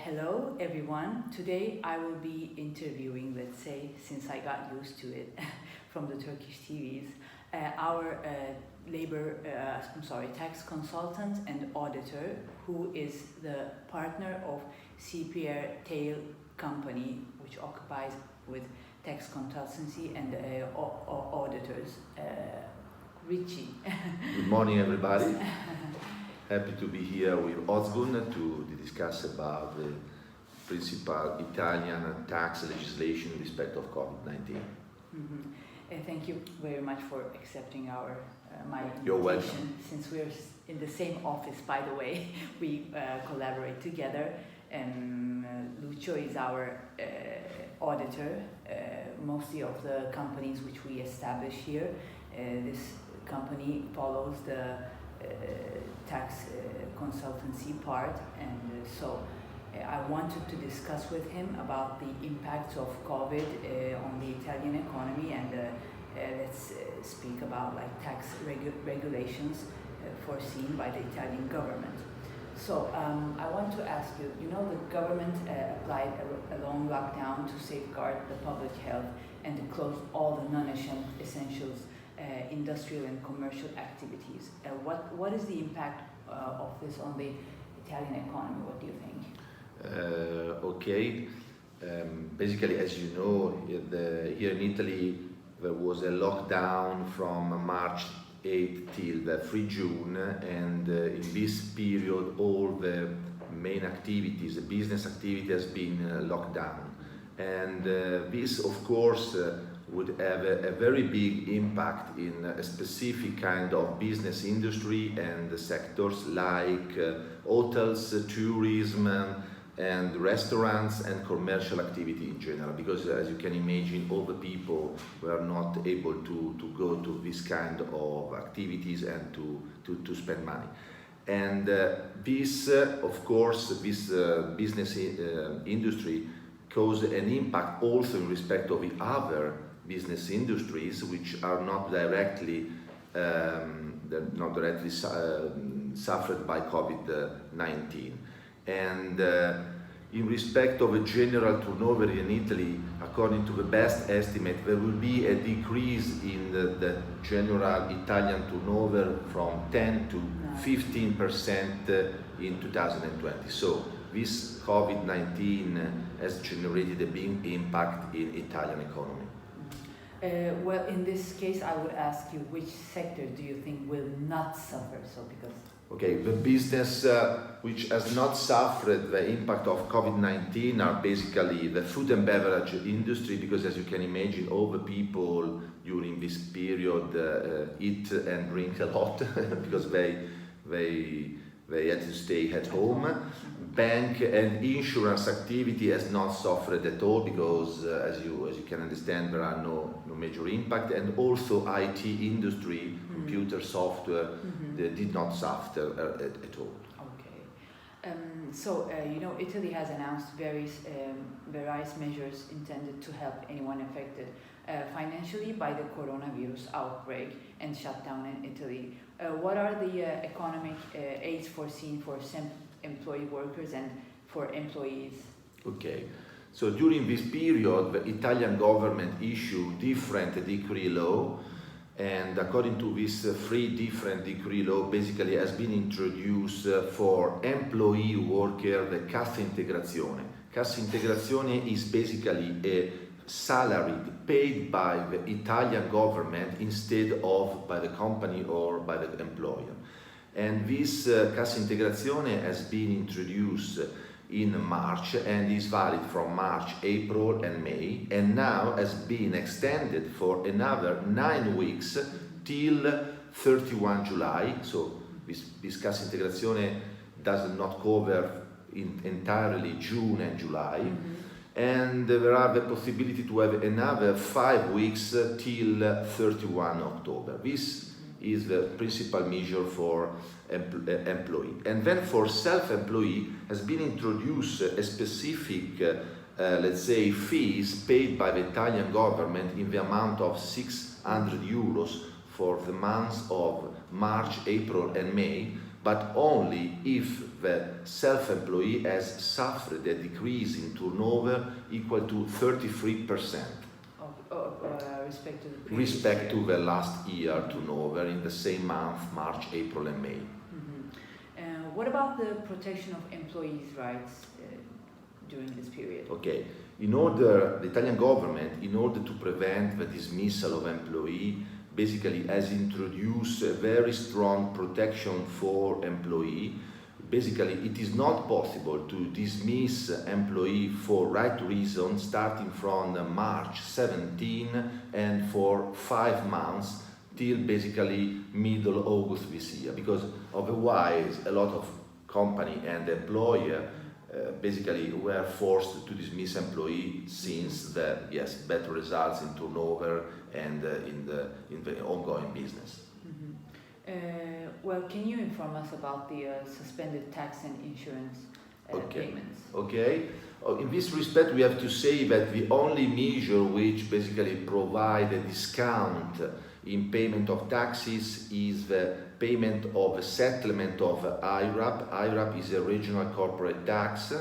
Hello everyone. Today I will be interviewing, let's say, since I got used to it from the Turkish TVs, our tax consultant and auditor, who is the partner of CPR Tale company, which occupies with tax consultancy and auditors, Ricci. Good morning, everybody. Happy to be here with Ozgun to discuss about the principal Italian tax legislation in respect of COVID-19. Thank you very much for accepting my invitation. You're welcome. Since we're in the same office, by the way, we collaborate together. Lucio is our auditor, mostly of the companies which we establish here. This company follows the tax consultancy part, and so I wanted to discuss with him about the impact of COVID on the Italian economy, and let's speak about like tax regulations foreseen by the Italian government. So I want to ask you, the government applied a long lockdown to safeguard the public health and to close all the non-essentials industrial and commercial activities. What is the impact of this on the Italian economy? What do you think? Okay. Basically, as you know, here in Italy there was a lockdown from March 8th till the 3 June, and in this period all the main activities, the business activity has been locked down, and this of course would have a very big impact in a specific kind of business industry and sectors like hotels, tourism, and restaurants and commercial activity in general, because as you can imagine, all the people were not able to go to this kind of activities and to spend money. And this, of course, this business industry caused an impact also in respect of the other business industries which are not directly suffered by COVID-19. And in respect of a general turnover in Italy, according to the best estimate, there will be a decrease in the general Italian turnover from 10 to 15% in 2020. So this COVID-19 has generated a big impact in Italian economy. Well, in this case, I would ask you, which sector do you think will not suffer? Okay, the business which has not suffered the impact of COVID-19 are basically the food and beverage industry, because as you can imagine, all the people during this period eat and drink a lot because they had to stay at home. Bank and insurance activity has not suffered at all because, as you can understand, there are no major impact, and also IT industry, computer software, they did not suffer at all. Okay. Italy has announced various measures intended to help anyone affected financially by the coronavirus outbreak and shutdown in Italy. What are the economic aids foreseen for employee workers and for employees? Okay, so during this period, the Italian government issued different decree law, and according to this 3 different decree law, basically has been introduced for employee worker the cassa integrazione. Cassa integrazione is basically a salary paid by the Italian government instead of by the company or by the employer. And this cassa integrazione has been introduced in March and is valid from March, April and May, and now has been extended for another 9 weeks till 31 July. So this cassa integrazione does not cover entirely June and July. And there are the possibility to have another 5 weeks till 31 October. This is the principal measure for employee. And then for self-employee has been introduced a specific, let's say, fees paid by the Italian government in the amount of 600 euros for the months of March, April and May, but only if the self-employee has suffered a decrease in turnover equal to 33%. Respect to the previous respect year. to the last year turnover in the same month, March, April and May. What about the protection of employees' rights during this period? Okay, the Italian government, in order to prevent the dismissal of employee, basically has introduced a very strong protection for employee. Basically, it is not possible to dismiss employee for right reason starting from March 17 and for 5 months till basically middle August this year, because otherwise a lot of company and employer basically were forced to dismiss employee since the better results in turnover and in the ongoing business. Well, can you inform us about the suspended tax and insurance payments? Okay. In this respect, we have to say that the only measure which basically provide a discount in payment of taxes is the payment of a settlement of IRAP. IRAP is a regional corporate tax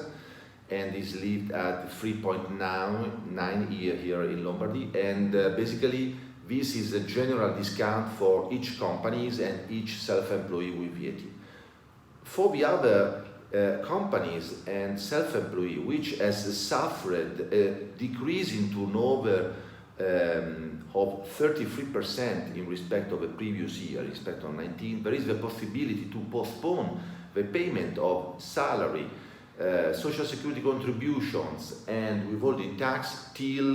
and is lived at 3.9 here in Lombardy. And basically, this is a general discount for each companies and each self-employee with VAT. For the other companies and self-employee which has suffered a decrease in turnover of 33% in respect of the previous year, respect of 19, there is the possibility to postpone the payment of salary, social security contributions and withholding tax till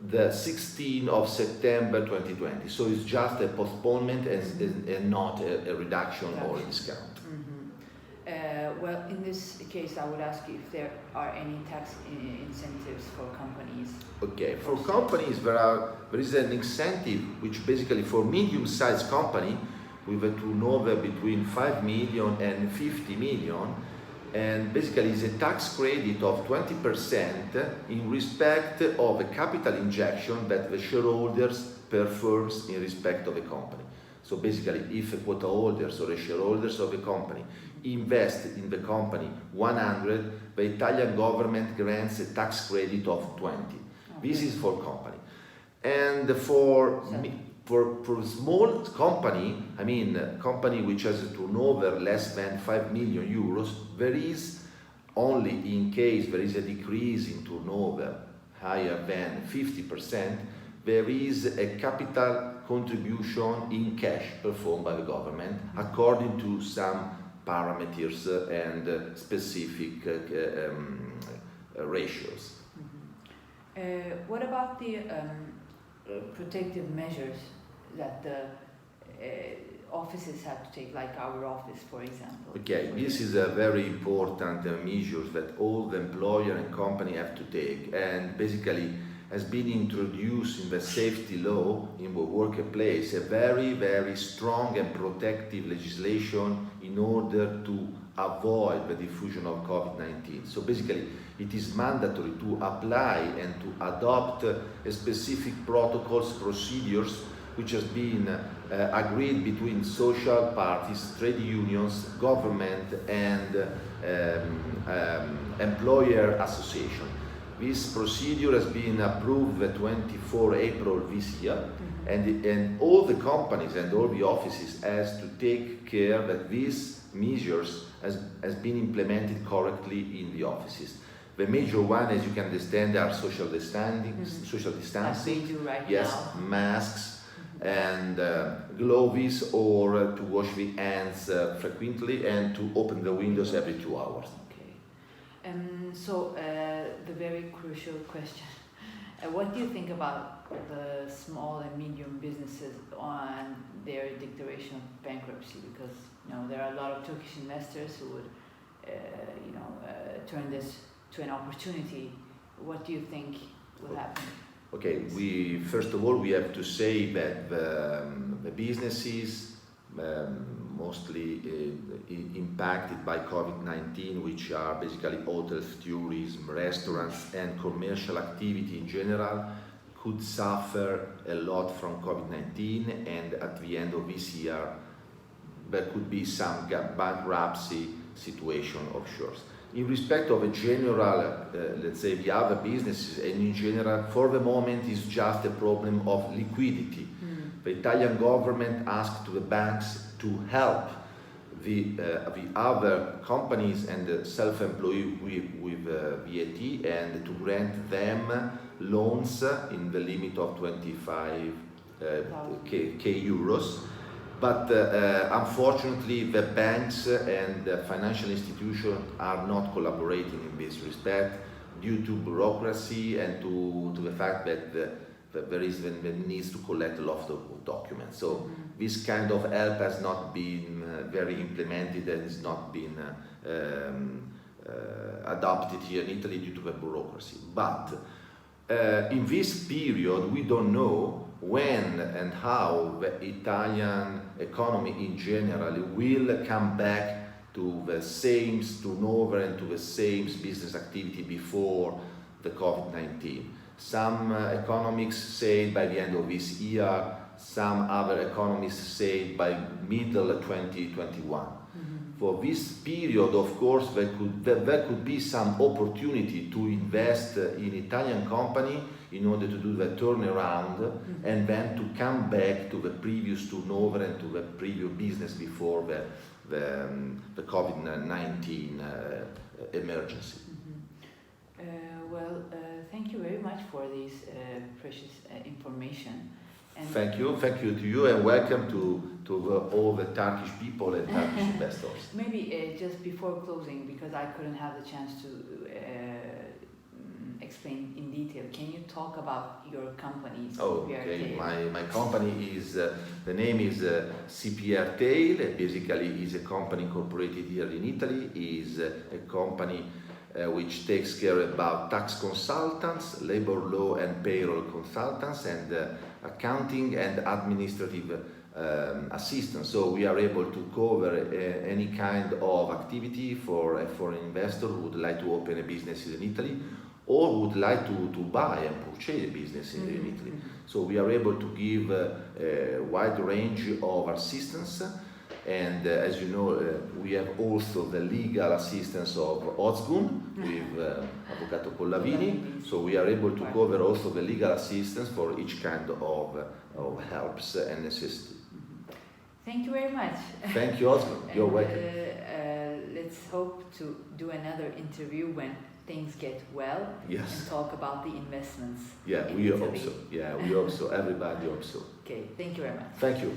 the 16th of September 2020. So it's just a postponement and not a reduction or a discount. Well, in this case, I would ask you if there are any tax incentives for companies. Okay, for companies there is an incentive which basically for medium-sized company with a turnover between 5 million and 50 million, and basically is a tax credit of 20% in respect of a capital injection that the shareholders performs in respect of the company. So basically, if a quota holders or the shareholders of a company invest in the company 100, the Italian government grants a tax credit of 20. Okay. This is for company. And for small company, I mean company which has a turnover less than 5 million euros, there is only in case there is a decrease in turnover higher than 50%, there is a capital contribution in cash performed by the government according to some parameters and specific ratios. What about the protective measures that the offices have to take, like our office, for example? Okay, this is a very important measure that all the employer and company have to take, and basically has been introduced in the safety law in the workplace, a very, very strong and protective legislation in order to avoid the diffusion of COVID-19. So basically, it is mandatory to apply and to adopt specific protocols, procedures, which has been agreed between social parties, trade unions, government, and employer association. This procedure has been approved the 24 April this year, and all the companies and all the offices has to take care that these measures has been implemented correctly in the offices. The major one, as you can understand, are social distancing, now. Masks, and gloves, or to wash the hands frequently, and to open the windows every 2 hours. So the very crucial question, what do you think about the small and medium businesses on their declaration of bankruptcy? Because there are a lot of Turkish investors who would turn this to an opportunity. What do you think will happen? Okay, first of all we have to say that the businesses mostly impacted by COVID-19, which are basically hotels, tourism, restaurants, and commercial activity in general, could suffer a lot from COVID-19, and at the end of this year there could be some bankruptcy situation offshore. In respect of a general, let's say the other businesses, and in general, for the moment, it's just a problem of liquidity. The Italian government asked to the banks to help the other companies and the self-employed with VAT, and to grant them loans in the limit of 25k euros. But unfortunately, the banks and the financial institutions are not collaborating in this respect due to bureaucracy and to the fact that there is the needs to collect a lot of documents. So this kind of help has not been very implemented and has not been adopted here in Italy due to the bureaucracy. But in this period, we don't know when and how the Italian economy in general will come back to the same turnover and to the same business activity before the Covid-19. Some economists say by the end of this year, some other economists say by middle 2021. For this period, of course, there could be some opportunity to invest in Italian company in order to do the turnaround and then to come back to the previous turnover and to the previous business before the COVID-19 emergency. Thank you very much for this precious information. And thank you to you, and welcome to all the Turkish people and Turkish investors. Maybe just before closing, because I couldn't have the chance to explain in detail, can you talk about your company's CPR Tale? My company is, the name is CPR Tale. Basically is a company incorporated here in Italy, is a company which takes care about tax consultants, labor law and payroll consultants, and accounting and administrative assistance. So we are able to cover any kind of activity for a foreign investor who would like to open a business in Italy or would like to buy and purchase a business in Italy. So we are able to give a wide range of assistance. And as you know, we have also the legal assistance of Ozgun with Avvocato Collavini. So we are able to cover also the legal assistance for each kind of helps and necessity. Thank you very much. Thank you, Ozgun. You're welcome. Let's hope to do another interview when things get well. Yes. And talk about the investments. Yeah, we hope so. Yeah, we hope so. Everybody hopes so. Okay, thank you very much. Thank you.